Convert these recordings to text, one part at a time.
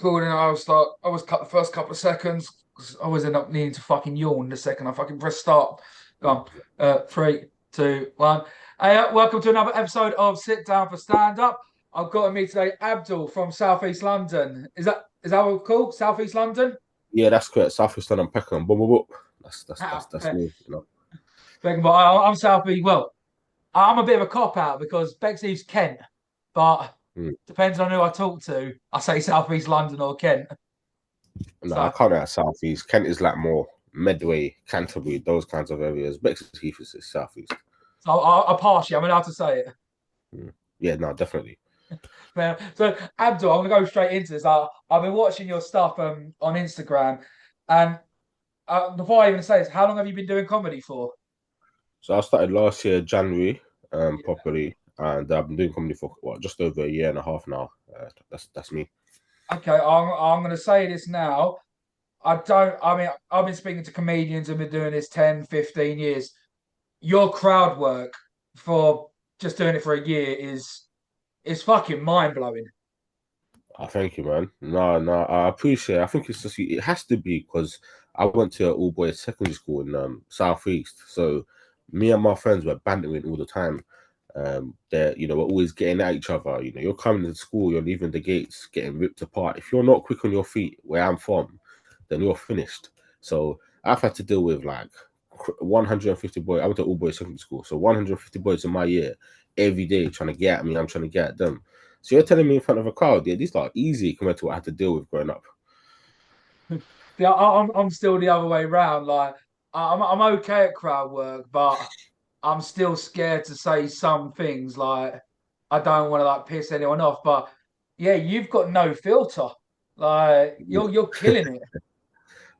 recording. I was cut the first couple of seconds because I always end up needing to fucking yawn the second I fucking press start. Go on. Three, two, one. Hey, welcome to another episode of Sit Down for Stand Up. I've got with me today Abdul from South East London. Is that what it's called? South East London? Yeah, that's correct. South and Peckham. Boom, boom, boom. That's Ah, me. You know. Beckenbach. I'm South East. Well, I'm a bit of a cop out because Bexley's Kent, but Mm. depends on who I talk to. I say South East London or Kent. No, I So, can't at Southeast. Kent is like more Medway, Canterbury, those kinds of areas. Bexley Heath is Southeast. I pass you. I'm allowed to say it. Yeah, no, definitely. So Abdul, I'm gonna go straight into this. I've been watching your stuff on Instagram, and before I even say this, how long have you been doing comedy for? So I started last year, January, properly, and I've been doing comedy for what, just over a year and a half now. That's me. Okay, I'm gonna say this now. I don't. I mean, I've been speaking to comedians and been doing this 10, 15 years. Your crowd work for just doing it for a year is fucking mind blowing. I thank you, man. No, I appreciate it. I think it's just it has to be because I went to an all boys secondary school in Southeast. So me and my friends were bantering all the time. We're always getting at each other. You know, you're coming to school, you're leaving the gates, getting ripped apart. If you're not quick on your feet, where I'm from, then you're finished. So I've had to deal with like 150 boys. I went to all boys secondary school, so 150 boys in my year every day trying to get at me. I'm trying to get at them. So you're telling me in front of a crowd, yeah, these are easy compared to what I had to deal with growing up. Yeah, I'm still the other way round. Like I'm okay at crowd work, but I'm still scared to say some things. Like I don't want to like piss anyone off. But yeah, you've got no filter. Like Yeah. you're killing it.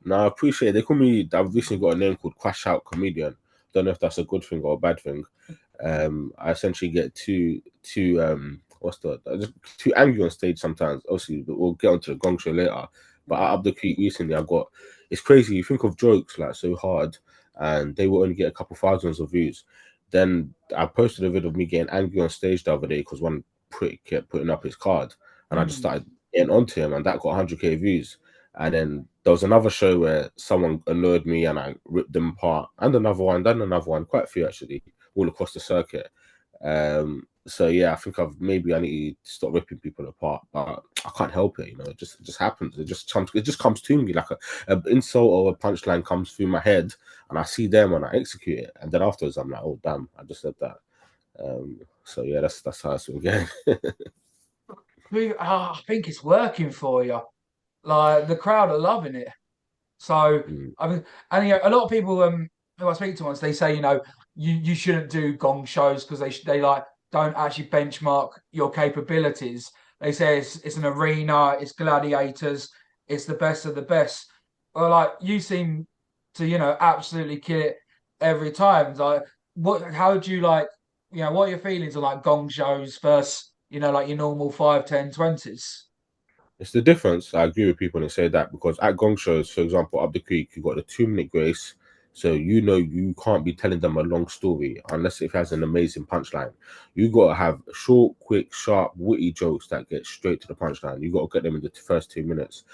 No, I appreciate it. They call me. I've recently got a name called Crash Out Comedian. Don't know if that's a good thing or a bad thing. I essentially get too what's the just too angry on stage sometimes. Obviously, we'll get onto the Gong show later. But at Abdul recently, I got it's crazy. You think of jokes like so hard, and they will only get a couple thousands of views. Then I posted a video of me getting angry on stage the other day because one prick kept putting up his card, and I just Mm. started getting onto him, and that got 100k views. And then there was another show where someone annoyed me and I ripped them apart, and another one, quite a few actually, all across the circuit. So yeah, I think I need to stop ripping people apart, but I can't help it. You know, it just happens. It just comes to me like a insult or a punchline comes through my head, and I see them and I execute it, and then afterwards I'm like, oh damn, I just said that. So yeah, that's how it's been going. I think it's working for you. Like the crowd are loving it. So Mm. I mean, and a lot of people who I speak to once they say you shouldn't do gong shows because they like don't actually benchmark your capabilities. They say it's an arena, it's gladiators, it's the best of the best. Or like you seem to absolutely kill it every time. Like how do you like what are your feelings on like gong shows versus like your normal 5, 10, 20s? It's the difference. I agree with people when they say that because at gong shows, for example, up the creek, you got the 2 minute grace. So you know you can't be telling them a long story unless it has an amazing punchline. You gotta have short, quick, sharp, witty jokes that get straight to the punchline. You gotta get them in the first 2 minutes.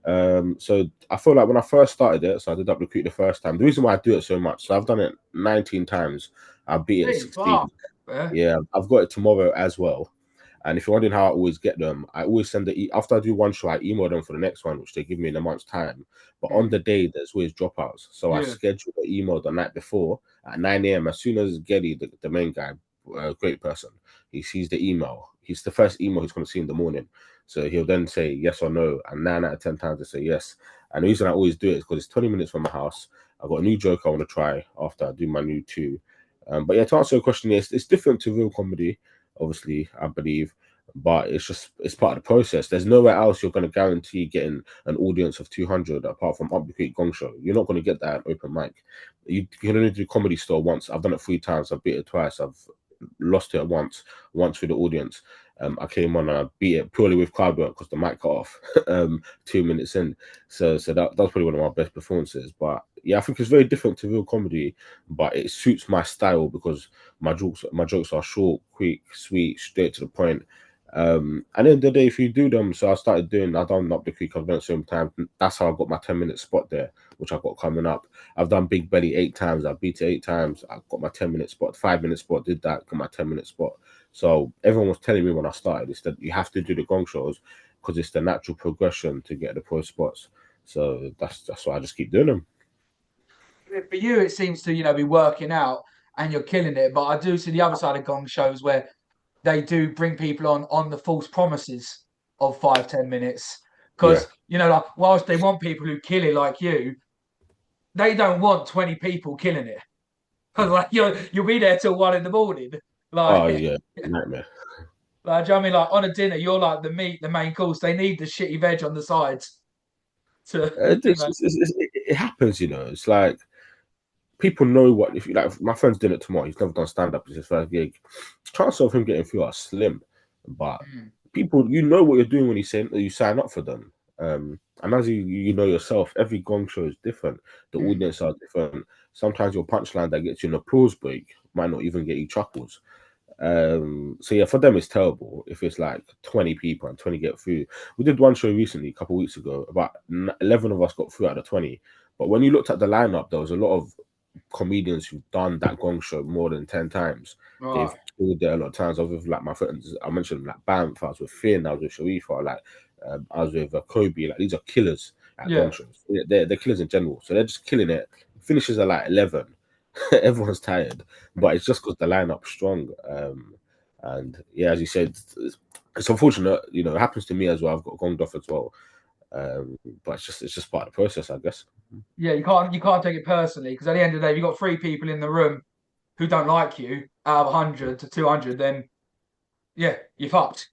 So I feel like when I first started it, so I did up the creek the first time. The reason why I do it so much, so I've done it 19 times. I beat it Hey, 16. fuck. Yeah. Yeah, I've got it tomorrow as well. And if you're wondering how I always get them, I always send after I do one show, I email them for the next one, which they give me in a month's time. But on Mm. the day, there's always dropouts. So I Yeah. schedule the email the night before at 9 a.m. As soon as Geddy, the main guy, great person, he sees the email. He's the first email he's going to see in the morning. So he'll then say yes or no. And 9 out of 10 times they say yes. And the reason I always do it is because it's 20 minutes from my house. I've got a new joke I want to try after I do my new two. But yeah, to answer your question, it's different to real comedy, obviously, I believe, but it's part of the process. There's nowhere else you're going to guarantee getting an audience of 200 apart from Up the Creek Gong Show. You're not going to get that at open mic. You can only do Comedy Store once. I've done it 3 times. I've beat it twice. I've lost it once with the audience. I came on and I beat it purely with crowd work because the mic cut off 2 minutes in. So that's probably one of my best performances. But yeah, I think it's very different to real comedy, but it suits my style because my jokes are short, quick, sweet, straight to the point. And then the day, if you do them, so I done up the creek, I've done it so many times. That's how I got my 10-minute spot there, which I've got coming up. I've done Big Belly 8 times, I've beat it 8 times, I've got my 10-minute spot, 5-minute spot, did that, got my 10-minute spot. So everyone was telling me when I started, it's that you have to do the gong shows because it's the natural progression to get the pro spots. So that's why I just keep doing them. For you, it seems to be working out and you're killing it. But I do see the other side of Gong shows where they do bring people on the false promises of 5-10 minutes. Yeah. Because like whilst they want people who kill it like you, they don't want 20 people killing it. Because like you'll be there till 1 in the morning. Oh Like, yeah, nightmare. like, do you know what I mean? Like on a dinner, you're like the meat, the main course. They need the shitty veg on the sides to, It happens, It's like people know what if you like. My friend's doing it tomorrow. He's never done stand up. It's his first gig. Chances of him getting through are slim, but Mm, people, you know what you're doing when you sign up for them. And as you know yourself, every gong show is different. The mm. audience are different. Sometimes your punchline that gets you an applause break might not even get you chuckles. So yeah, for them it's terrible if it's like 20 people and 20 get through. We did one show recently, a couple of weeks ago, about 11 of us got through out of 20. But when you looked at the lineup, there was a lot of comedians who've done that gong show more than 10 times. They've Right. killed it a lot of times. I was with like my friends, I mentioned like Bam, I was with Finn, I was with Sharifa, like I was with Kobe. Like these are killers at gong Yeah. shows. They're killers in general. So they're just killing it. Finishes are like 11. Everyone's tired, but it's just because the lineup's strong. And yeah, as you said, it's unfortunate. It happens to me as well. I've got gonged off as well. But it's just part of the process, I guess. Yeah, you can't take it personally because at the end of the day, if you've got three people in the room who don't like you out of 100 to 200, then yeah, you're fucked.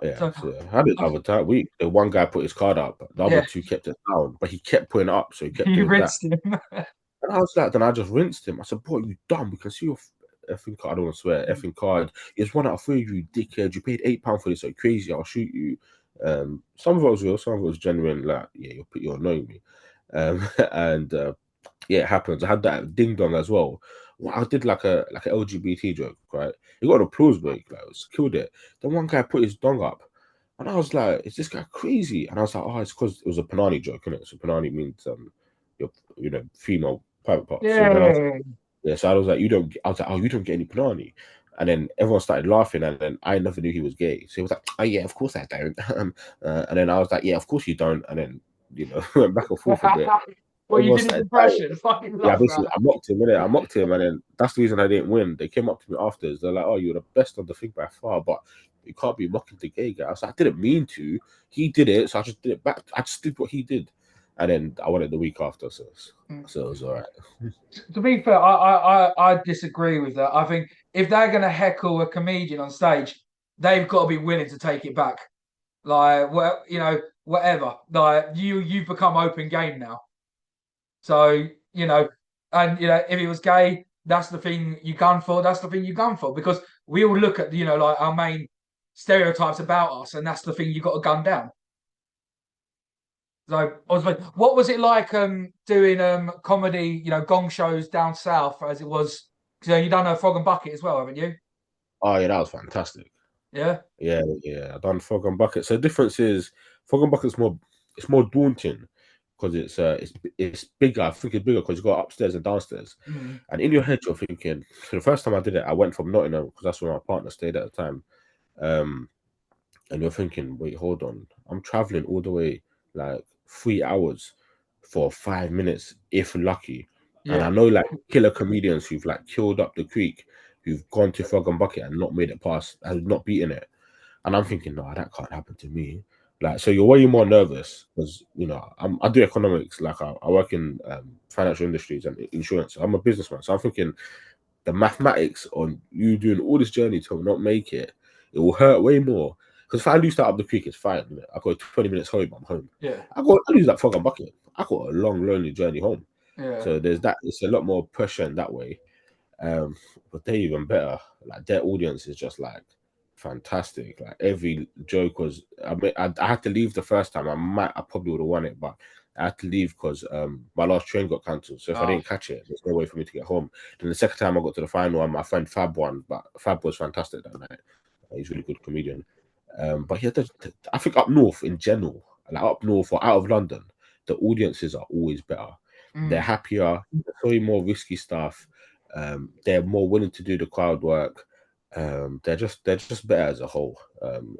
Yeah, So so I had it the other time. The one guy put his card up, the other yeah, two kept it down, but he kept putting it up, so he kept you doing that. rinsed him. And I was like, then I just rinsed him. I said, "Boy, you dumb. We can see your effing card. I don't want to swear. Effing card. It's one out of three of you, dickhead. You paid £8 for this. So crazy. I'll shoot you." Some of it was real. Some of it was genuine. Like, yeah, you're annoying me. And yeah, it happens. I had that ding dong as well. Well, I did like an LGBT joke, right? He got an applause break, like, it was killed it. Then one guy put his dong up, and I was like, "Is this guy crazy?" And I was like, "Oh, it's because it was a panani joke, innit? So panani means your female private parts." So then I was Yeah. yeah, so I was like, "You don't." I was like, "Oh, you don't get any panani." And then everyone started laughing, and then I never knew he was gay. So he was like, "Oh yeah, of course I don't." And then I was like, "Yeah, of course you don't." And then went back and forth a bit. Well, you Everyone did his started dying. impression. Fucking Yeah, love basically, that. I mocked him, innit? I mocked him, and then that's the reason I didn't win. They came up to me afterwards. They're like, "Oh, you're the best on the thing by far, but you can't be mocking the gay guy." I was like, "I didn't mean to. He did it, so I just did it back. I just did what he did." And then I won it the week after, so it was all right. To be fair, I disagree with that. I think if they're going to heckle a comedian on stage, they've got to be willing to take it back. Like, well, whatever. Like, you've become open game now. So, and if he was gay, that's the thing you gun for. That's the thing you gun for because we all look at like our main stereotypes about us, and that's the thing you got to gun down. So, I was like, what was it like doing comedy, gong shows down south as it was? Because you done a Frog and Bucket as well, haven't you? Oh yeah, that was fantastic. Yeah, Yeah, yeah. I done Frog and Bucket. So the difference is Frog and Bucket's more daunting because it's bigger. I think it's bigger because you got upstairs and downstairs. mm. And in your head, you're thinking. So the first time I did it, I went from Nottingham because that's where my partner stayed at the time. Um, and you're thinking, wait, hold on, I'm traveling all the way like 3 hours for 5 minutes, if lucky. And Yeah. I know like killer comedians who've like killed up the creek, who've gone to Frog and Bucket and not made it past, and not beaten it. And I'm thinking, no, that can't happen to me. Like, so you're way more nervous because I do economics. Like, I work in financial industries and insurance. So I'm a businessman, so I'm thinking the mathematics on you doing all this journey to not make it, it will hurt way more. Because if I lose that up the creek, it's fine. I got 20 minutes home. I'm home. Yeah. I lose that Frog and Bucket. I got a long, lonely journey home. Yeah. So there's that. It's a lot more pressure in that way. Um, but they're even better. Like their audience is just like fantastic. Like every joke was. I mean, I had to leave the first time. I probably would have won it, but I had to leave because my last train got cancelled. So if I Oh, didn't catch it, there's no way for me to get home. Then the second time I got to the final, and my friend Fab won, but Fab was fantastic that night. He's a really good comedian. But yeah, I think up north in general, like up north or out of London, the audiences are always better. They're Mm. happier, they're showing more risky stuff. They're more willing to do the crowd work. They're just better as a whole,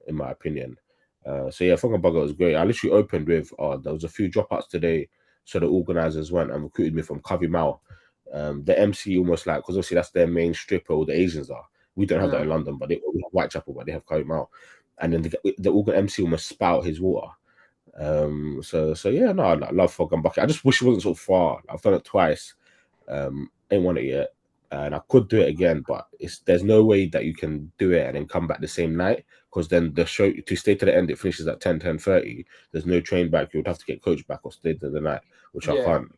in my opinion. So yeah, Funga Bugger was great. I literally opened with there was a few dropouts today, so the organizers went and recruited me from Covey Mall. The MC almost like, because obviously that's their main strip, all the Asians are. We don't have that Yeah. in London, but we have Whitechapel, but they have Covey Mall. And then the organ MC almost spout his water. So yeah, no, I love Fog and Bucket. I just wish it wasn't so far. I've done it twice. Ain't won it yet, and I could do it again, but there's no way that you can do it and then come back the same night, because then the show, to stay to the end, it finishes at 10:30. There's no train back. You would have to get coach back or stay to the night, which I Yeah. can't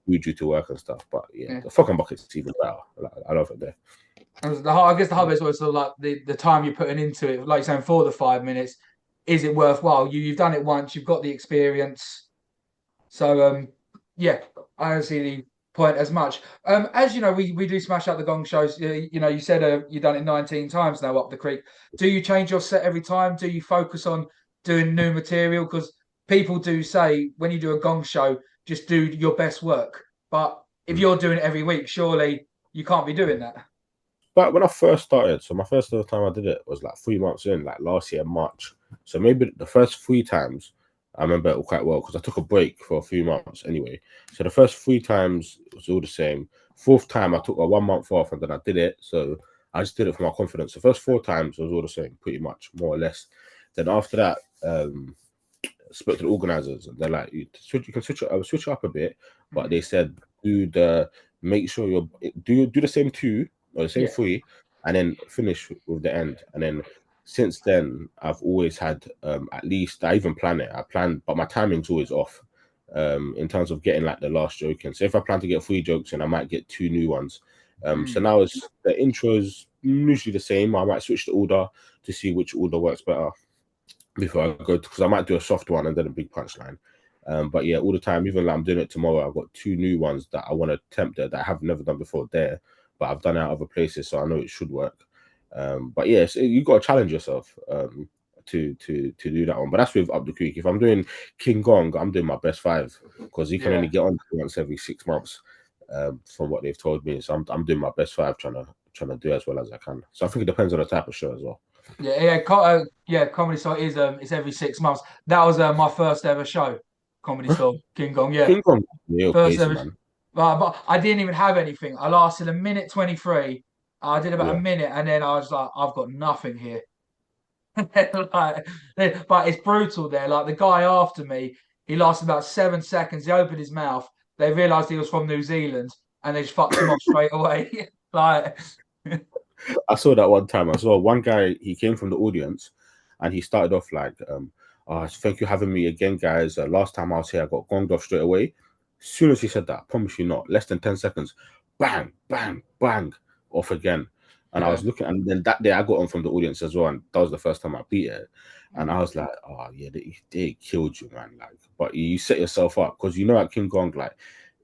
do due to work and stuff. But yeah, Yeah. the Fog and Bucket's even better. I love it there. I guess the hub is always sort of like the time you're putting into it, like you're saying, for the 5 minutes. Is it worthwhile? You've done it once, you've got the experience. So yeah, I don't see the point as much. As you know, we do smash out the gong shows. You know, you said you've done it 19 times now up the creek. Do you change your set every time? Do you focus on doing new material? Because people do say when you do a gong show, just do your best work. But if Mm. you're doing it every week, surely you can't be doing that. But when I first started, so my first ever time I did it was like 3 months in, like last year, March. So maybe the first three times I remember it quite well, because I took a break for a few months anyway. So the first three times it was all the same. Fourth time I took a 1 month off and then I did it. So I just did it for my confidence. The first four times it was all the same, pretty much, more or less. Then after that, spoke to the organizers and they're like, you can switch it up a bit, but they said make sure do the same two or the same Yeah. three, and then finish with the end. And then since then, I've always had at least, I even plan it. I plan, but my timing's always off. In terms of getting like the last joke in. So if I plan to get 3 jokes in, I might get 2 new ones. So Mm. now it's the intro's usually the same. I might switch the order to see which order works better before I go, because I might do a soft one and then a big punchline. But yeah, all the time, even like I'm doing it tomorrow, I've got 2 new ones that I want to attempt that I have never done before there, but I've done it at other places, so I know it should work. But yeah, so you got to challenge yourself to do that one. But that's with Up the Creek. If I'm doing King Gong, I'm doing my best five, because you can Yeah. only get on once every 6 months, from what they've told me. So I'm doing my best five, trying to do as well as I can. So I think it depends on the type of show as well. Yeah. Comedy Store is it's every 6 months. That was my first ever show, Comedy Store, King Kong. Yeah, King Kong, you're first crazy, ever. man. But I didn't even have anything. I lasted a minute 23. I did about a Yeah. minute, and then I was like, I've got nothing here. Like, but it's brutal there. Like the guy after me, he lasted about 7 seconds. He opened his mouth. They realised he was from New Zealand, and they just fucked him off straight away. Like, I saw that one time. I saw one guy, he came from the audience and he started off like, thank you for having me again, guys. Last time I was here, I got gonged off straight away. As soon as he said that, I promise you not, less than 10 seconds, bang, bang, bang, off again. And I yeah. was looking, and then that day I got on from the audience as well. And that was the first time I beat it. And I was like, oh, yeah, they killed you, man. Like, but you set yourself up, because you know at King Gong, like,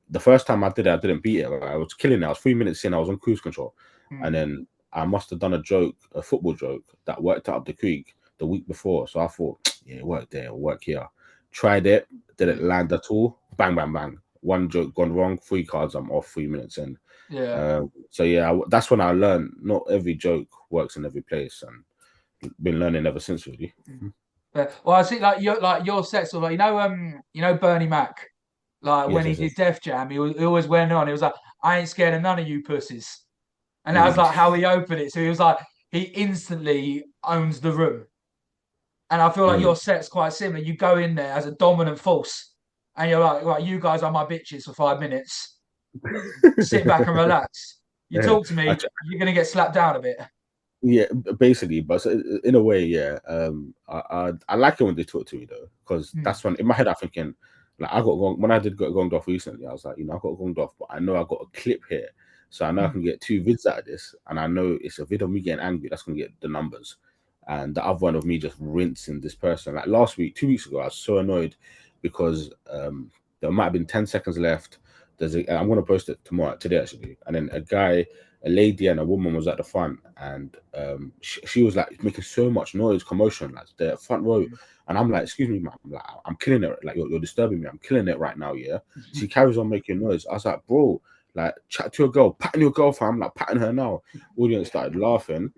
the first time I did it, I didn't beat it. Right? I was killing it. I was 3 minutes in, I was on cruise control. And Mm. then I must have done a football joke that worked out up the creek the week before. So I thought, yeah, it worked there, it'll work here. Tried it, didn't land at all. Bang, bang, bang. One joke gone wrong, 3 cards, I'm off 3 minutes in. Yeah. So yeah, that's when I learned not every joke works in every place, and been learning ever since, really. Well, I think like your sets of like you know Bernie Mac, like when Yes, he yes, did yes. Def Jam, he always went on. He was like, I ain't scared of none of you pussies, and that was Mm. like how he opened it. So he was like he instantly owns the room, and I feel like Mm. your set's quite similar. You go in there as a dominant force, and you're like, right, you guys are my bitches for 5 minutes. Sit back and relax. You Yeah. talk to me, you're gonna get slapped down a bit. Yeah, basically, but in a way, yeah. I like it when they talk to me though, because Hmm. that's when in my head I'm thinking, like, I got when I did get gonged off recently, I was like, I got gonged off, but I know I got a clip here, so I know I Hmm. can get 2 vids out of this, and I know it's a vid of me getting angry that's gonna get the numbers, and the other one of me just rinsing this person. Like last week, 2 weeks ago, I was so annoyed because there might have been 10 seconds left. I'm gonna post it today actually, and then a guy a lady and a woman was at the front, and she was like making so much noise, commotion, like the front row. And I'm like, excuse me, ma'am, like, I'm killing it. Like you're disturbing me. I'm killing it right now. Yeah. She carries on making noise. I was like, bro, like chat to your girl, patting your girl, fam, like patting her now. Audience started laughing.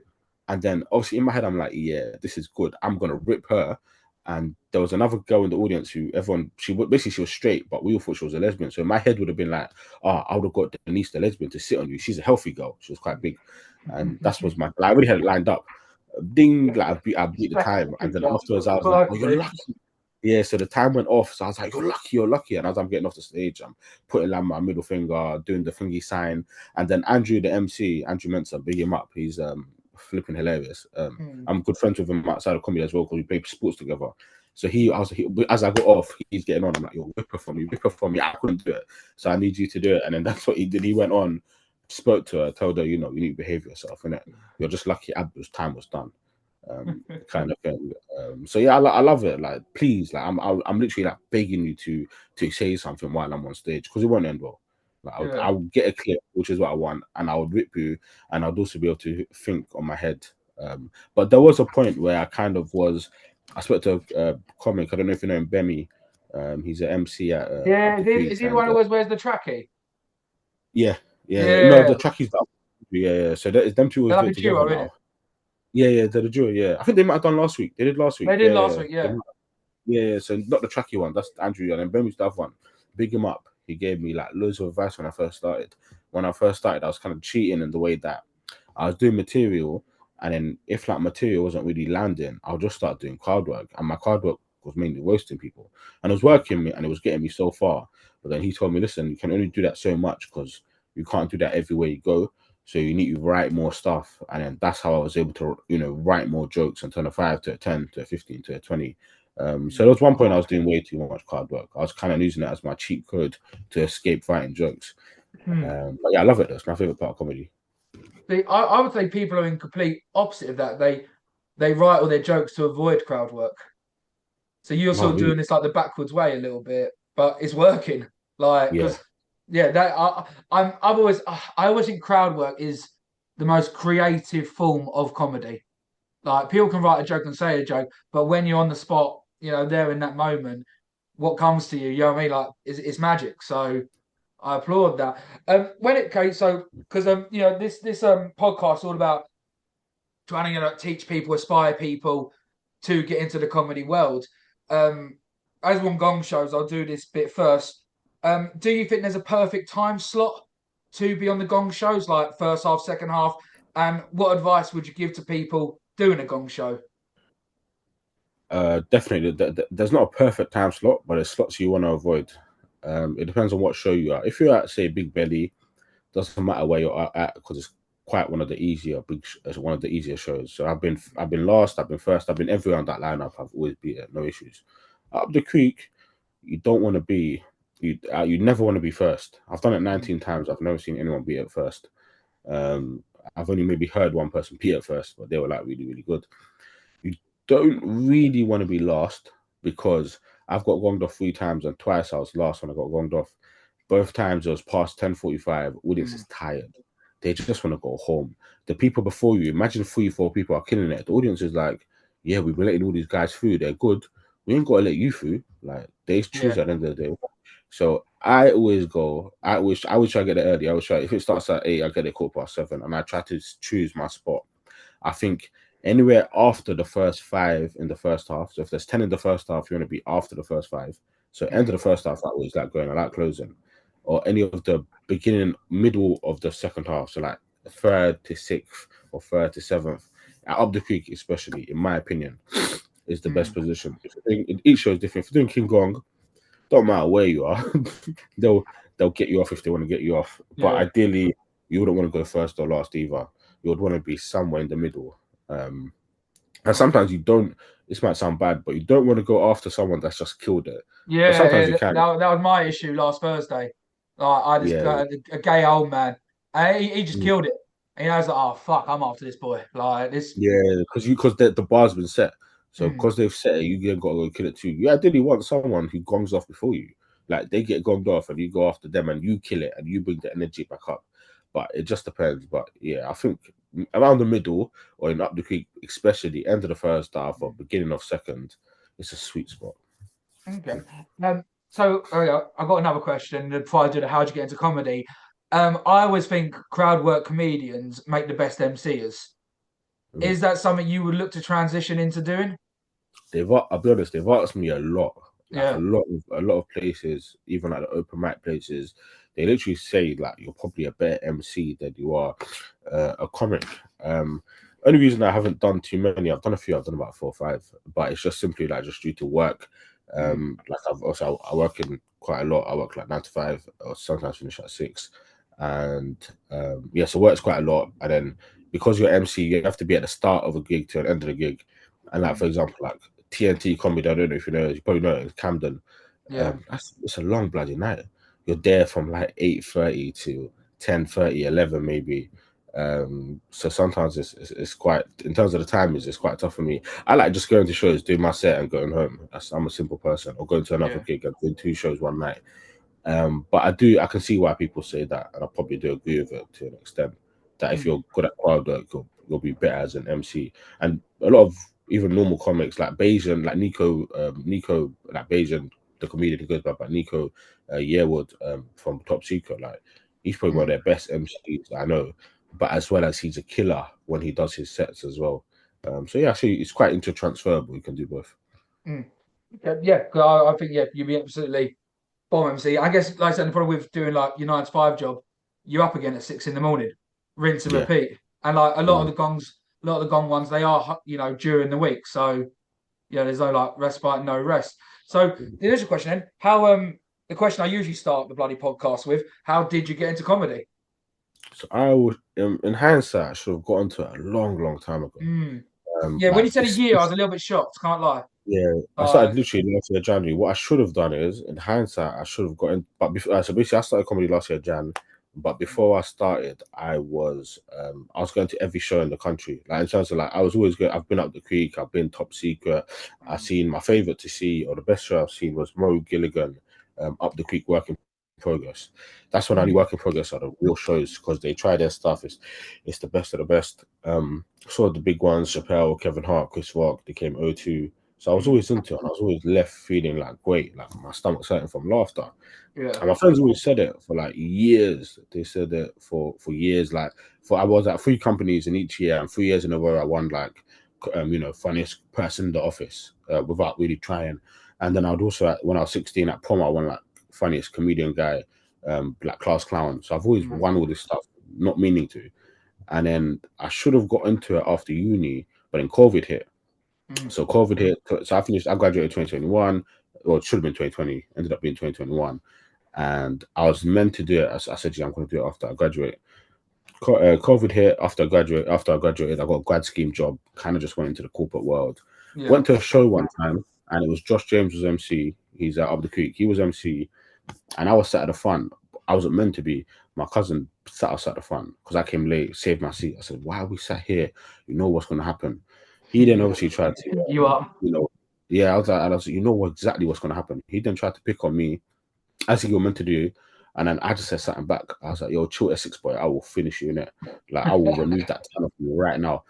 And then obviously in my head, I'm like, yeah, this is good. I'm gonna rip her. And there was another girl in the audience who she was straight, but we all thought she was a lesbian. So in my head would have been like, oh, I would have got Denise the lesbian to sit on you. She's a healthy girl. She was quite big. And that's was my like, I already had it lined up. Ding, like I beat the time. And then afterwards I was like, oh, you're lucky. Yeah, so the time went off. So I was like, you're lucky, you're lucky. And as I'm getting off the stage, I'm putting like my middle finger, doing the thingy sign. And then Andrew, the MC, Andrew Mensa, big him up. He's flipping hilarious. I'm good friends with him outside of comedy as well because we play sports together. So as I got off, he's getting on. I'm like, yo, whip her for me. I couldn't do it. So I need you to do it. And then that's what he did. He went on, spoke to her, told her, you know, you need to behave yourself, innit? You're just lucky Abdul's time was done. Kind of thing. So yeah, I love it. Like, please, like, I'm literally like begging you to say something while I'm on stage because it won't end well. Like, I'll get a clip, which is what I want, and I would rip you, and I'd also be able to think on my head. But there was a point where I kind of was. I spoke to a comic. I don't know if you know him, Bemi. He's an MC at Yeah, the Creek, is he the and one who always wears the trackie? yeah. No, Yeah, the trackies. Yeah. So that is them two they're always do like it a together duo, isn't now. it? Yeah, they're the duo. Yeah, I think they might have done last week. They did last week. They did last week, yeah. Yeah. So not the tracky one. That's Andrew, and then Bemi's the other one. Big him up. He gave me like loads of advice when I first started. When I first started, I was kind of cheating in the way that I was doing material, and then if like material wasn't really landing, I'll just start doing crowd work, and my crowd work was mainly roasting people, and it was working me, and it was getting me so far. But then he told me, listen, you can only do that so much because you can't do that everywhere you go. So you need to write more stuff, and then that's how I was able to, you know, write more jokes and turn a 5 to a 10 to a 15 to a 20. So there was one point I was doing way too much crowd work. I was kind of using it as my cheat code to escape writing jokes. But yeah, I love it. That's my favorite part of comedy. I would say people are in complete opposite of that. They write all their jokes to avoid crowd work. So you're Oh, sort of really? doing this like the backwards way a little bit, but it's working. Like, Yeah. because yeah, I always think crowd work is the most creative form of comedy. Like people can write a joke and say a joke, but when you're on the spot, you know, there in that moment, what comes to you, you know what I mean? Like, it's magic. So I applaud that. When it came, so because you know, this podcast is all about trying to, you know, teach people, aspire people to get into the comedy world. Um, as one Gong shows, I'll do this bit first. Do you think there's a perfect time slot to be on the Gong shows, like first half, second half? And what advice would you give to people doing a Gong show? Definitely. There's not a perfect time slot, but there's slots you want to avoid. It depends on what show you are. If you're at, say, Big Belly, doesn't matter where you're at because it's quite one of the one of the easier shows. So I've been last, I've been first, I've been everywhere on that lineup. I've always beat it, no issues. Up the creek, you don't want to be you never want to be first. I've done it 19 times. I've never seen anyone beat it first. I've only maybe heard one person beat it first, but they were like really, really good. You don't really want to be last because I've got gonged off 3 times and twice I was last when I got gonged off. Both times it was past 10:45. Audience is tired. They just want to go home. The people before you, imagine 3, 4 people are killing it. The audience is like, yeah, we've been letting all these guys through. They're good. We ain't got to let you through. Like they choose Yeah, at the end of the day. So I always go. I wish I get it early. I always try. If it starts at 8, I get it 7:15, and I try to choose my spot. I think anywhere after the first 5 in the first half. So if there's 10 in the first half, you want to be after the first 5. So end of the first half, I always like going. I like closing, or any of the beginning, middle of the second half. So like third to sixth or third to seventh. Up the creek, especially in my opinion, is the best position. If you're doing, each show is different. If you're doing King Gong, don't matter where you are, they'll get you off if they want to get you off. But yeah. ideally, you wouldn't want to go first or last either. You would want to be somewhere in the middle. And sometimes you don't. This might sound bad, but you don't want to go after someone that's just killed it. But Yeah, sometimes yeah, you can. that was my issue last Thursday. Like, I just Yeah, a gay old man, and he just mm, killed it. And I was like, oh fuck, I'm after this boy. Like this. yeah, because the bar's been set. So Mm, because they've set it, you then got to go kill it too. You ideally want someone who gongs off before you. Like they get gonged off, and you go after them, and you kill it, and you bring the energy back up. but it just depends. But yeah, I think around the middle or in up the creek, especially end of the first half or beginning of second, it's a sweet spot. Okay. So I've got another question before I do the how'd you get into comedy? I always think crowd work comedians make the best MCers. Mm. Is that something you would look to transition into doing? I'll be honest, they've asked me a lot, like Yeah. a lot of places, even like the open mic places. They literally say like you're probably a better MC than you are a comic. Um, Only reason I haven't done too many, I've done a few, I've done about 4 or 5, but it's just simply like just due to work. Mm. Like I've also I work in quite a lot. I work like 9 to 5, or sometimes finish at 6, and yeah, so work's quite a lot. And then because you're MC, you have to be at the start of a gig to the end of the gig. And like for Mm. example, like TNT comedy, I don't know if you know, you probably know it, it's Camden. Yeah. It's a long bloody night. You're there from like 8:30 to 10:30, 11 maybe. So sometimes it's quite, in terms of the timings, it's quite tough for me. I like just going to shows, doing my set and going home. I'm a simple person. Or going to another Yeah. gig and doing 2 shows one night. But I can see why people say that, and I probably do agree with it to an extent. That if Mm. you're good at crowd work, you'll be better as an MC. And a lot of even normal comics like Bayesian, like Nico, like Bayesian, the comedian who goes by Nico Yearwood from Top Secret, like he's probably one of Mm. their best MCs that I know. But as well as he's a killer when he does his sets as well. So yeah, actually it's quite intertransferable. You can do both. Mm. Okay. Yeah. 'Cause I think you'd be absolutely bomb MC. I guess like I said, the problem with doing like your 9 to 5 job, you're up again at 6 in the morning, rinse and Yeah. repeat. And like Mm. a lot of the gong ones, they are during the week. So yeah, there's no like respite, no rest. So the initial question then, how the question I usually start the bloody podcast with, how did you get into comedy? So I would, in hindsight, I should have gotten to it a long, long time ago. Mm. Yeah, when Like you said a year, I was a little bit shocked. Can't lie. yeah, I started Uh, literally last year January. What I should have done is, in hindsight, I should have gotten. But before, so basically, I started comedy last year Jan. But before I started, I was going to every show in the country. Like in terms of like, I was always good. I've been up the creek. I've been Top Secret. I've seen my favorite to see, or the best show I've seen was Mo Gilligan, up the creek working progress. That's when I knew mm, working progress are the real shows because they try their stuff. It's the best of the best. Saw the big ones: Chappelle, Kevin Hart, Chris Rock. They came O2. So I was mm, always into it, and I was always left feeling like great, like my stomach's hurting from laughter. yeah. And my friends always said it for like years. They said it for years. Like for I was at 3 companies in each year, and 3 years in a row I won like funniest person in the office without really trying. And then I'd also when I was 16 at prom I won like funniest comedian guy, like class clown. So I've always Mm, won all this stuff, not meaning to. And then I should have got into it after uni, but then COVID hit. mm, So COVID hit. So I graduated 2021, or it should have been 2020, ended up being 2021. And I was meant to do it. I said, yeah, I'm going to do it after I graduate. COVID hit after I graduated, I got a grad scheme job, kind of just went into the corporate world. yeah. Went to a show one time, and it was Josh James was MC. He's at Up the Creek. He was MC, and I was sat at the front. I wasn't meant to be. My cousin sat us at the front because I came late, saved my seat. I said, "Why are we sat here? You know what's going to happen." He then obviously tried to, You are. yeah. I was like, you know exactly what's going to happen. He then tried to pick on me as he was meant to do, and then I just said something back. I was like, "Yo, chill, Essex boy. I will finish you in it. Like I will remove that ton of you right now."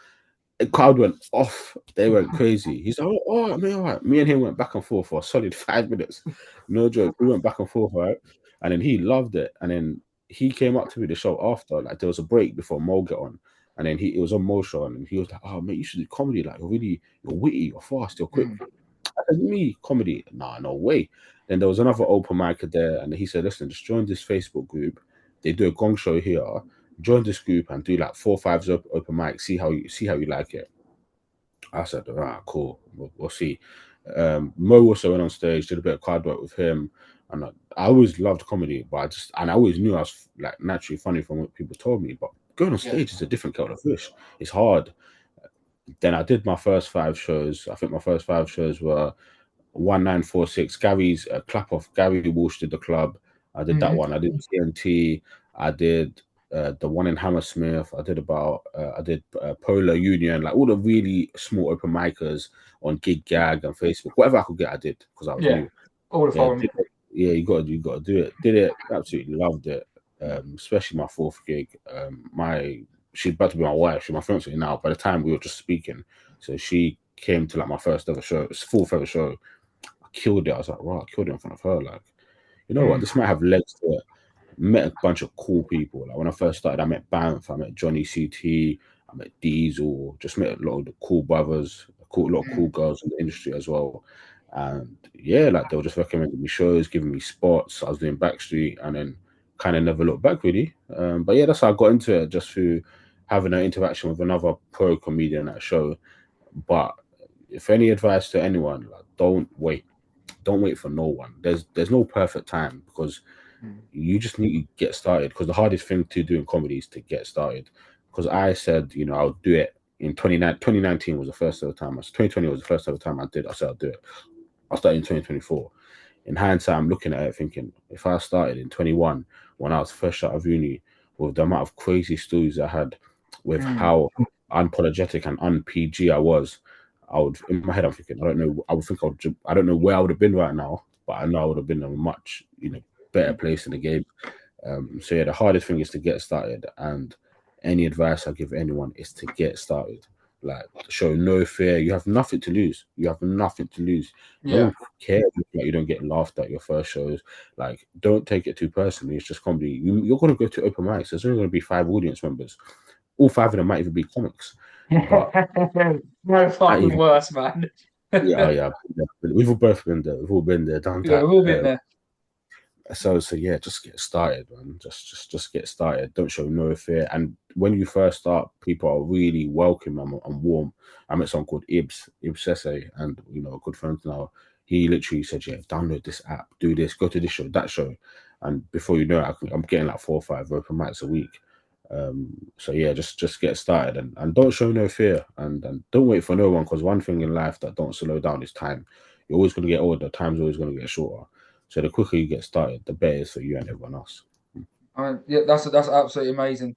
The crowd went off. They went crazy. He's like, oh, me, all right. Me and him went back and forth for a solid 5 minutes. No joke. We went back and forth, right? And then he loved it. And then he came up to me the show after. Like there was a break before Mo got on. And then it was on Mo show. And he was like, oh, mate, you should do comedy. Like you're witty, you're fast, you're quick. Mm, I said, me, comedy? Nah, no way. Then there was another open micer there. And he said, listen, just join this Facebook group. They do a gong show here. Join this group and do like 4 or 5 open mics. See how you like it. I said, all right, cool. We'll see. Mo also went on stage, did a bit of card work with him, and I always loved comedy, but I always knew I was like naturally funny from what people told me. But going on yeah. stage is a different kettle of fish. It's hard. Then I did my first 5 shows. I think my first 5 shows were 1946. Gary's clap off. Gary Walsh did the club. I did that Mm, one. I did TNT. I did the one in Hammersmith. I did Polar Union, like all the really small open micers on Gig Gag and Facebook. Whatever I could get, I did because I was yeah. new. All the Yeah, foreign. yeah, you got to do it. Did it. Absolutely loved it. especially my fourth gig. She's about to be my wife. She's my fiance now. By the time we were just speaking, so she came to like my first ever show, fourth ever show. I killed it. I was like, right, I killed it in front of her. Like, you know what? This might have legs to it. Met a bunch of cool people. Like when I first started, I met Banff, I met Johnny CT, I met Diesel, just met a lot of the cool brothers, a lot of cool girls in the industry as well. And yeah, like they were just recommending me shows, giving me spots. I was doing Backstreet, and then kind of never looked back really. But yeah, that's how I got into it, just through having an interaction with another pro comedian at a show. But if any advice to anyone, like don't wait for no one. There's no perfect time, because you just need to get started. Because the hardest thing to do in comedy is to get started. Because I said, I'll do it in 2019 was the first ever time. 2020 was the first ever time I said I'll do it. I started in 2024. In hindsight, I'm looking at it thinking, if I started in 21 when I was fresh out of uni, with the amount of crazy stories I had, with how unapologetic and un-PG I was, I would, in my head, I'm thinking, I don't know. I don't know where I would have been right now, but I know I would have been in a much, better place in the game. So yeah, the hardest thing is to get started, and any advice I give anyone is to get started. Like, show no fear. You have nothing to lose. You have nothing to lose. No one cares if you don't get laughed at your first shows. Like, don't take it too personally. It's just comedy. You're going to go to open mics. There's only going to be 5 audience members. All 5 of them might even be comics. But no fucking worse, man. yeah. We've all both been there. We've all been there, done that. We've all been there. So yeah, just get started, man. Just get started. Don't show no fear. And when you first start, people are really welcome and warm. I met someone called Ibs Sese, and a good friend now. He literally said, "Yeah, download this app, do this, go to this show, that show," and before you know it, I'm getting like 4 or 5 open mics a week. So yeah, just get started, and don't show no fear, and don't wait for no one, because one thing in life that don't slow down is time. You're always going to get older. Time's always going to get shorter. So the quicker you get started, the better it's for you and everyone else. Yeah, that's absolutely amazing,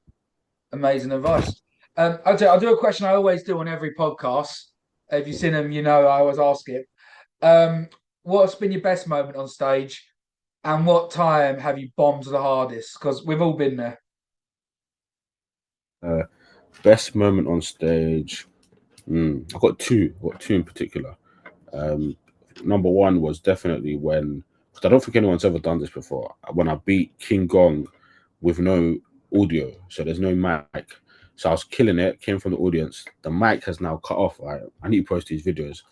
amazing advice. I'll do a question I always do on every podcast. If you've seen them, I always ask it. What's been your best moment on stage, and what time have you bombed the hardest? Because we've all been there. Best moment on stage. I've got two. I've got 2 in particular. Number one was definitely when, because I don't think anyone's ever done this before, when I beat King Gong with no audio, so there's no mic. So I was killing it, came from the audience. The mic has now cut off, right? I need to post these videos.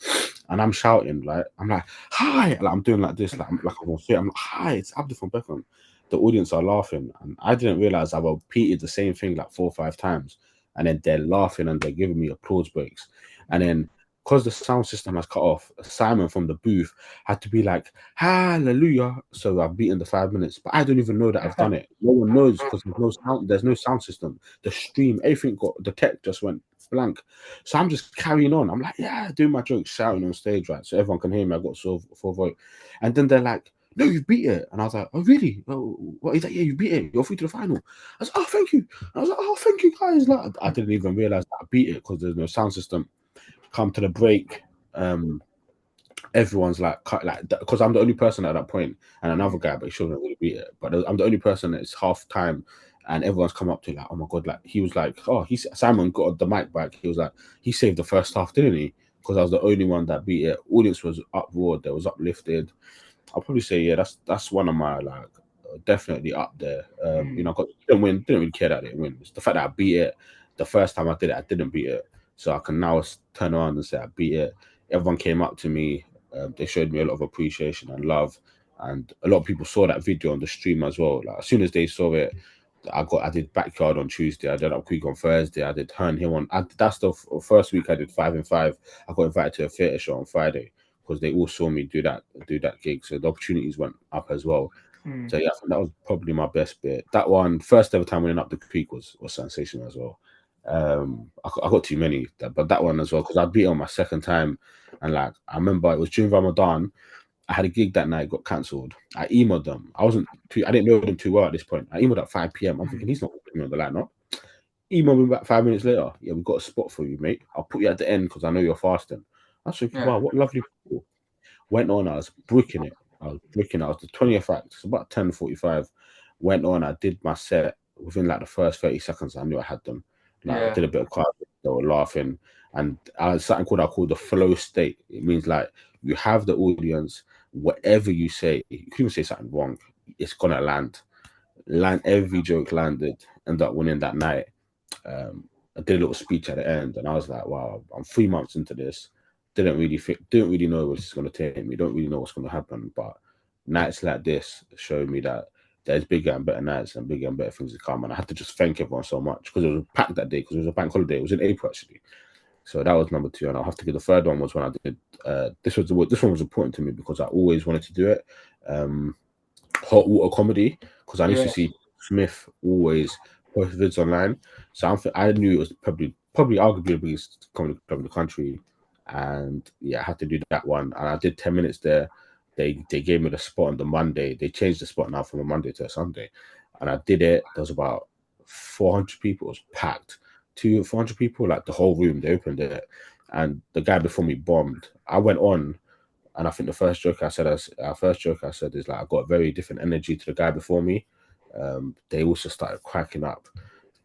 And I'm shouting, like, I'm like, hi! Like, I'm doing like this, like I'm on fit. I'm like, hi, it's Abdul from Beckham. The audience are laughing. And I didn't realize I repeated the same thing like 4 or 5 times. And then they're laughing and they're giving me applause breaks. And then, because the sound system has cut off, Simon from the booth had to be like, hallelujah. So I've beaten the 5 minutes, but I don't even know that I've done it. No one knows, because there's no sound system. The stream, everything the tech just went blank. So I'm just carrying on. I'm like, yeah, doing my jokes, shouting on stage, right? So everyone can hear me. I got full vote. And then they're like, no, you beat it. And I was like, oh, really? Oh, what is that? Yeah, you beat it. You're through to the final. I was like, oh, thank you. I was like, oh, thank you, guys. Like, I didn't even realize that I beat it, because there's no sound system. Come to the break, everyone's like, because I'm the only person at that point, and another guy, but he shouldn't really beat it. But I'm the only person that's half time, and everyone's come up to like, oh my god, like he was like, oh, Simon got the mic back. He was like, he saved the first half, didn't he? Because I was the only one that beat it. Audience was uproared, there was uplifted. I'll probably say, yeah, that's one of my, like, definitely up there. I didn't really care that I didn't win. It's the fact that I beat it. The first time I did it, I didn't beat it. So I can now turn around and say I beat it. Everyone came up to me. They showed me a lot of appreciation and love. And a lot of people saw that video on the stream as well. Like, as soon as they saw it, I did Backyard on Tuesday. I did Up Creek on Thursday. I did Hern Hill on. That's the first week I did 5 and 5. I got invited to a theatre show on Friday, because they all saw me do that gig. So the opportunities went up as well. So yeah, I think that was probably my best bit. That one, first ever time winning Up the Creek was sensational as well. I got too many, but that one as well, because I beat it on my second time, and like I remember it was during Ramadan. I had a gig that night, got cancelled. I emailed them. I didn't know them too well at this point. I emailed at 5 p.m. I'm thinking he's not putting me on the lineup. Email me back 5 minutes later. Yeah, we've got a spot for you, mate. I'll put you at the end because I know you're fasting. I was thinking, wow, what lovely people. Went on, I was bricking it. I was the 20th act. It's about 10:45. Went on, I did my set within like the first 30 seconds. I knew I had them. Like I Yeah. did a bit of cardio, they were laughing, and I had something I call the flow state. It means like you have the audience, whatever you say, you can even say something wrong, it's gonna land. Every joke landed, end up winning that night. I did a little speech at the end, and I was like, "Wow, I'm 3 months into this. Didn't really know where it's going to take me. Don't really know what's going to happen." But nights like this showed me that there's bigger and better nights and bigger and better things to come. And I had to just thank everyone so much because it was packed that day because it was a bank holiday. It was in April actually, so that was number two. And I'll have to give the third one was when I did. This one was important to me because I always wanted to do it. Hot water comedy because I used to Yeah. see Smith always post vids online, so I knew it was probably arguably the biggest comedy club in the country, and yeah, I had to do that one, and I did 10 minutes there. They gave me the spot on the Monday. They changed the spot now from a Monday to a Sunday, and I did it. There was about 400 people. It was packed. 400 people, like the whole room. They opened it, and the guy before me bombed. I went on, and I think the first joke I said, our first joke I said is like I got a very different energy to the guy before me. They also started cracking up.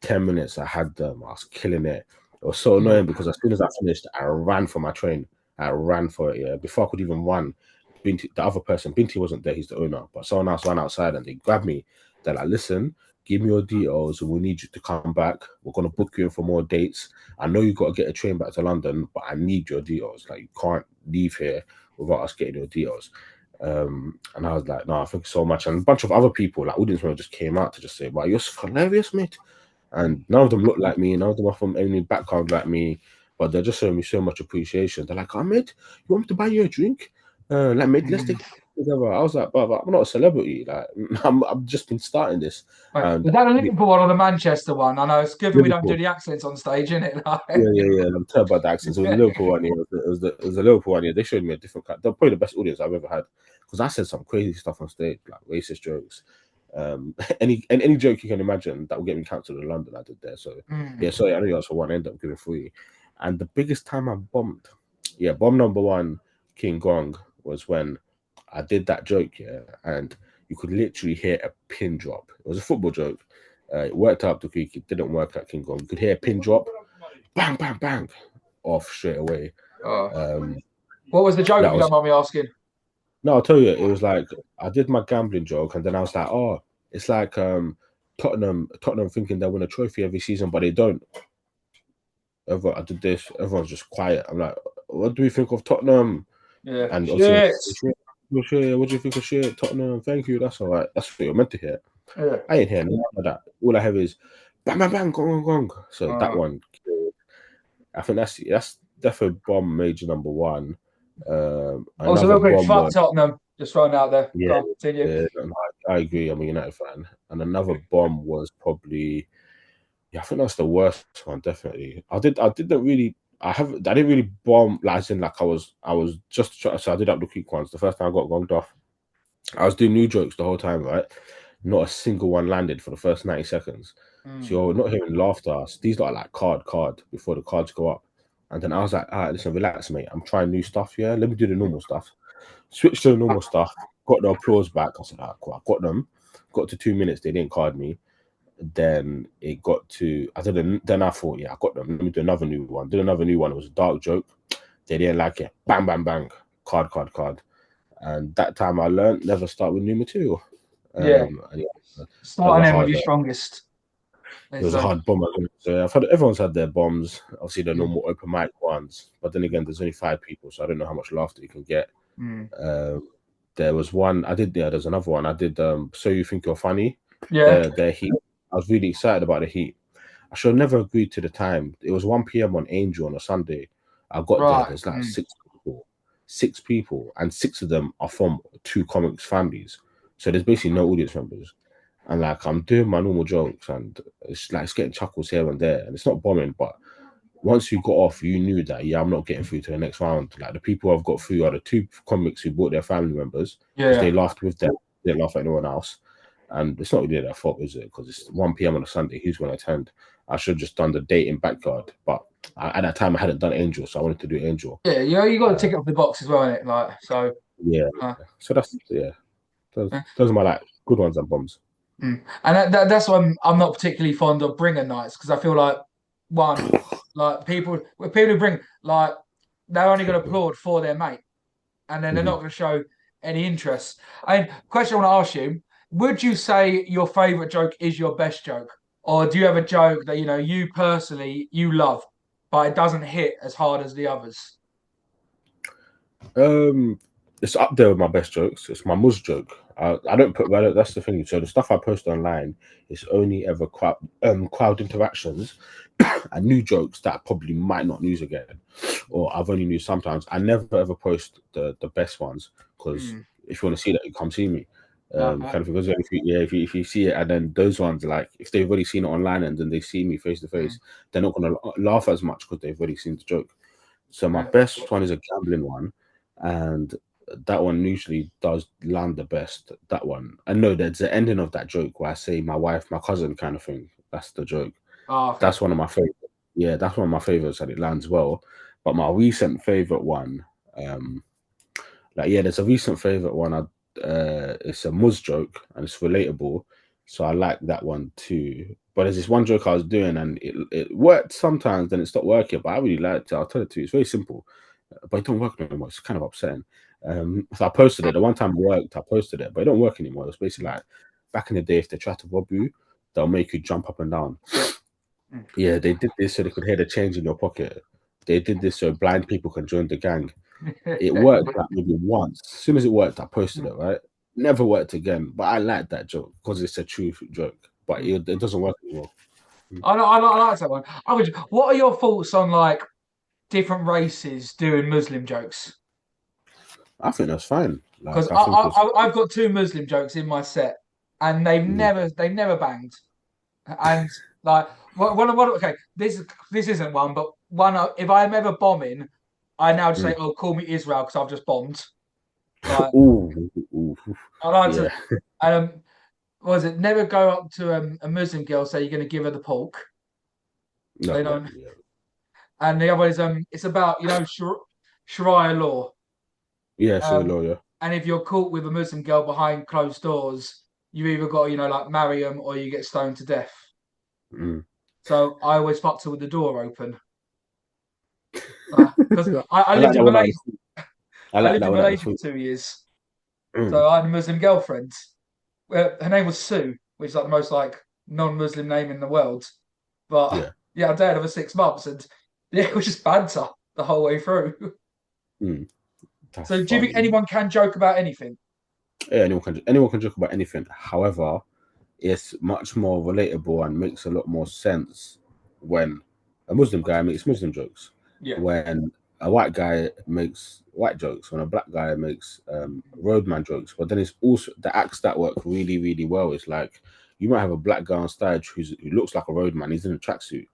10 minutes, I had them. I was killing it. It was so Yeah. annoying because as soon as I finished, I ran for my train. I ran for it. Yeah, before I could even run, the other person, Binti wasn't there. He's the owner, but someone else ran outside and they grabbed me. They're like, "Listen, give me your details. We need you to come back. We're gonna book you in for more dates. I know you got to get a train back to London, but I need your details. Like you can't leave here without us getting your deals." And I was like, "No, thank you so much." And a bunch of other people, like audience members, just came out to just say, "Wow, you're hilarious, mate." And none of them look like me, none of them are from any background like me, but they're just showing me so much appreciation. They're like, "Oh, mate, you want me to buy you a drink? Like, mate, let's take Mm. it together." I was like, "But I'm not a celebrity. Like, I've just been starting this." Right. And Was that the Liverpool one or the Manchester one? I know it's good that we don't do Liverpool. the accents on stage, isn't it? Yeah, Like, yeah, yeah. I'm terrible about the accents. It was a Liverpool one. Yeah, it was a Liverpool one. Yeah, they showed me a different kind. They're probably the best audience I've ever had because I said some crazy stuff on stage, like racist jokes. Any joke you can imagine that will get me cancelled in London, I did there. So mm. yeah, sorry, I know you asked for one, I ended up giving three. And the biggest time I bombed, yeah, bomb number one, King Gong, was when I did that joke, yeah, and you could literally hear a pin drop. It was a football joke. It worked out the creek. It didn't work at King Kong. You could hear a pin drop, bang, bang, bang, off straight away. Oh. Um, What was the joke, if that you don't was mind me asking? no. I'll tell you, it was like I did my gambling joke, and then I was like, "Oh, it's like Tottenham thinking they win a trophy every season, but they don't." I did this. Everyone's just quiet. I'm like, "What do we think of Tottenham?" Yeah. And obviously, Shit. what do you think of shit? Tottenham, thank you. That's all right. That's what you're meant to hear. Yeah. I ain't hearing none of that. All I have is bang, bang, bang, gong, gong, gong. So that Oh. one, I think that's definitely bomb major number one. Also, Another real quick, bomb fuck was Tottenham. Just throwing out there. yeah, Go on, continue. no, I agree. I'm a United fan, and another bomb was probably yeah. I think that's the worst one. Definitely, I didn't really. I didn't really bomb like as in like I was just so I did up the quick ones. The first time I got gonged off, I was doing new jokes the whole time, right? Not a single one landed for the first 90 seconds. So Mm. you're not hearing laughter. These are like card before the cards go up. And then I was like, all right, listen, relax, mate. I'm trying new stuff here. Let me do the normal stuff. Switch to the normal stuff. Got the applause back. I said, all right, cool. I got them. Got to 2 minutes. They didn't card me. Then it got to, then I thought, yeah, I got them. Let me do another new one. Did another new one. It was a dark joke. They didn't like it. Bang, bang, bang. Card. And that time I learned never start with new material. Yeah. And yeah, that was a Starting in with hard. your strongest. It It's was a hard bomb. So I've had everyone's had their bombs. Obviously, the mm, normal open mic ones, but then again, there's only 5 people, so I don't know how much laughter you can get. mm. Um, there was one I did. Yeah, there's another one I did. So you think you're funny? Yeah. The heat. I was really excited about the heat. I should have never agreed to the time. It was 1 p.m. on Angel on a Sunday. I got there. Right. There's like Mm. 6 people, and 6 of them are from two comics families. So there's basically no audience members. And like I'm doing my normal jokes, and it's like it's getting chuckles here and there, and it's not bombing. But once you got off, you knew that yeah, I'm not getting through to the next round. Like the people I've got through are the two comics who brought their family members because they Yeah. laughed with them, they didn't laugh at anyone else. And it's not really their fault, is it? Because it's 1 p.m. on a Sunday. Who's going to attend? I should have just done the date in backyard, but at that time I hadn't done Angel, so I wanted to do Angel. Yeah. You got to Uh, tick it off the box as well, innit? Like, so, yeah, uh, so that's yeah. Those, uh, those are my like good ones and bombs. And that's why I'm not particularly fond of bringer nights because I feel like one, like people who bring like they're only going to applaud for their mate, and then they're not Mhm. going to show any interest. And question I want to ask you: would you say your favorite joke is your best joke, or do you have a joke that you personally you love, but it doesn't hit as hard as the others? Um, it's up there with my best jokes. It's my Mus joke. I don't put well. That's the thing. So the stuff I post online is only ever crowd interactions and new jokes that I probably might not use again, or I've only used sometimes. I never ever post the best ones because Mm, if you want to see that, you come see me. no, Kind of because if you see it and then those ones like if they've already seen it online and then they see me face to mm, face, they're not gonna laugh as much because they've already seen the joke. So my no. best one is a gambling one, and that one usually does land the best. That one, I know there's the ending of that joke where I say my wife, my cousin, kind of thing. That's the joke. Oh, okay. That's one of my favorite. Yeah, that's one of my favorites, and it lands well. But my recent favorite one, um, like yeah, there's a recent favorite one. It's a Muzz joke and it's relatable, so I like that one too. But there's this one joke I was doing and it worked sometimes, then it stopped working. But I really liked it. I'll tell it to you. It's very simple, but it don't work no more. It's kind of upsetting. So I posted it. The one time it worked, I posted it, but it don't work anymore. It was basically like back in the day, if they try to rob you, they'll make you jump up and down. Mm. Yeah, they did this so they could hear the change in your pocket. They did this so blind people can join the gang. It worked like maybe once. As soon as it worked, I posted Mm, it, right? Never worked again. But I like that joke because it's a true joke. But mm. it doesn't work anymore. I like that one. What are your thoughts on like different races doing Muslim jokes? I think that's fine. Because Like I think it's I've got two Muslim jokes in my set, and mm, they've never banged. And like what okay, this isn't one, but one if I'm ever bombing, I now just say, mm. "Oh, call me Israel," because I've just bombed. Like Ooh, ooh, I like to, yeah. what was it? Never go up to a Muslim girl say you're going to give her the pork. No, They yeah, don't. yeah. And the other one is it's about Sharia law. Yeah, sure, Um, lawyer. and if you're caught with a Muslim girl behind closed doors, you either got to, like marry them or you get stoned to death. Mm. So I always fucked her with the door open. Because I I like lived that in one out of Malaysia. the fruit. I I like lived that in one out of the Malaysia fruit. for 2 years. Mm. So I had a Muslim girlfriend. Her name was Sue, which is like the most like non-Muslim name in the world. But Yeah. yeah, I dated her for 6 months, and yeah, it was just banter the whole way through. Mm. That's So do you think funny. anyone can joke about anything? Yeah, anyone can joke about anything. However, it's much more relatable and makes a lot more sense when a Muslim guy makes Muslim jokes, Yeah. when a white guy makes white jokes, when a black guy makes roadman jokes. But then it's also the acts that work really, really well. It's like you might have a black guy on stage who looks like a roadman. He's in a tracksuit,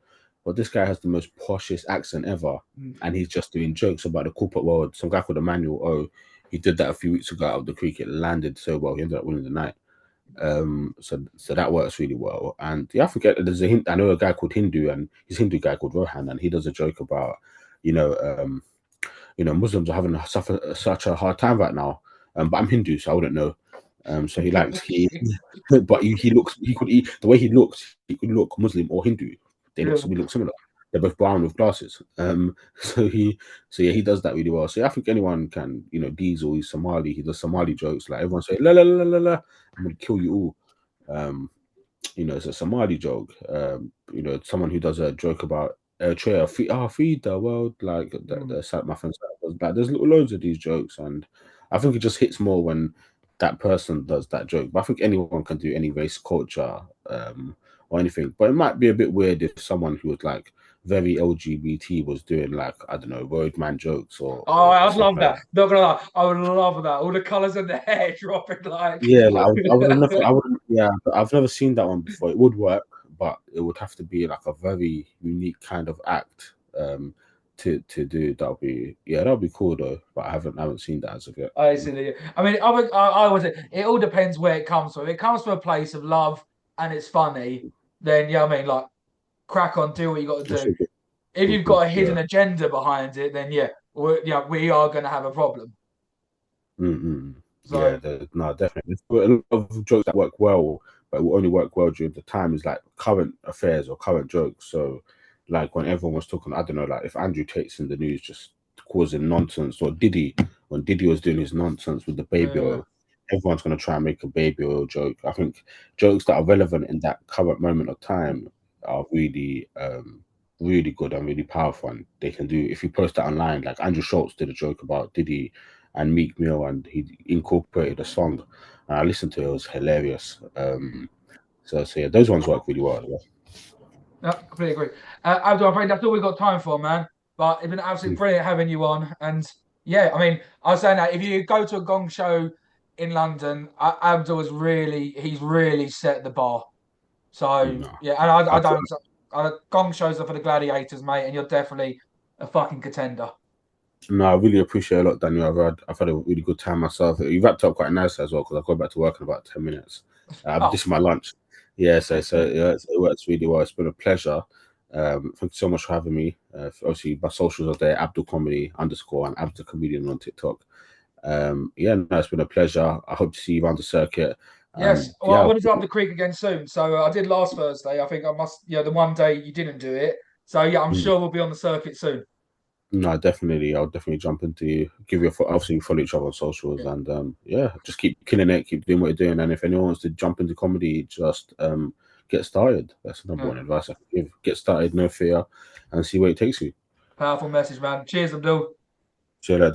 but this guy has the most poshest accent ever, Mm. and he's just doing jokes about the corporate world. Some guy called Emmanuel. Oh, he did that a few weeks ago out of the creek. It landed so well. He ended up winning the night. So that works really well. And yeah, I forget there's a hint. I know a guy called Hindu, and his Hindu guy called Rohan, and he does a joke about, you know, um, Muslims are having such a hard time right now. But I'm Hindu, so I wouldn't know. So but the way he looks, he could look Muslim or Hindu. Yeah. We look similar. They're both brown with glasses. So yeah, he does that really well. So yeah, I think anyone can, Diesel, he's Somali, he does Somali jokes. Like everyone say, la la la la la, I'm gonna kill you all. Um, it's a Somali joke. Someone who does a joke about Eritrea, feed the world, like Mm. my friend said, like there's loads of these jokes, and I think it just hits more when that person does that joke. But I think anyone can do any race, culture, or anything. But it might be a bit weird if someone who was like very LGBT was doing like I don't know roadman jokes or Oh, or, or I'd stuff love like that. that. Not gonna lie, I would love that. All the colours in the hair dropping like. Yeah, like I would have never, I wouldn't, yeah, I've never seen that one before. It would work, but it would have to be like a very unique kind of act to do. That'll be cool though. But I haven't seen that as of yet. I see. I mean, I would say it all depends where it comes from. If it comes from a place of love and it's funny, then yeah, I mean, like crack on, do what you got to That's do. all good. If All you've good. got a Yeah. hidden agenda behind it, then yeah, we are going to have a problem. Mm-mm. Yeah. So No, definitely. There's a lot of jokes that work well, but it will only work well during the time is like current affairs or current jokes. So like when everyone was talking, I don't know, like if Andrew Tate's in the news just causing nonsense, or Diddy, when Diddy was doing his nonsense with the baby Yeah. oil, everyone's going to try and make a baby oil joke. I think jokes that are relevant in that current moment of time are really really good and really powerful, and they can do if you post that online. Like Andrew Schultz did a joke about Diddy and Meek Mill, and he incorporated a song, and I listened to it. It was hilarious. So yeah, those ones work really well as well. No, completely agree. Abdul, I think that's all we've got time for, man. But it's been absolutely brilliant having you on. And yeah, I mean, I was saying that if you go to a Gong show in London, Abdul he's really set the bar. So No, yeah, and I I, don't. Gong shows are for the gladiators, mate, and you're definitely a fucking contender. no, I really appreciate it a lot, Daniel. I've had a really good time myself. You wrapped up quite nice as well because I go back to work in about 10 minutes. Oh, This is my lunch. Yeah, so yeah, it works really well. It's been a pleasure. Thank you so much for having me. Obviously, my socials are there: Abdul Comedy _ and Abdul Comedian on TikTok. Yeah, no, it's been a pleasure. I hope to see you around the circuit. yes. And Well, I yeah, wanted to up the creek again soon. So I did last Thursday. I think I must, the one day you didn't do it. So yeah, I'm mm, sure we'll be on the circuit soon. no, definitely. I'll definitely jump into you. Give you obviously follow each other on socials, Yeah. and yeah, just keep killing it, keep doing what you're doing. And if anyone wants to jump into comedy, just get started. That's number Yeah. one advice I can give. Get started, no fear, and see where it takes you. Powerful message, man. Cheers, Abdul. See you later.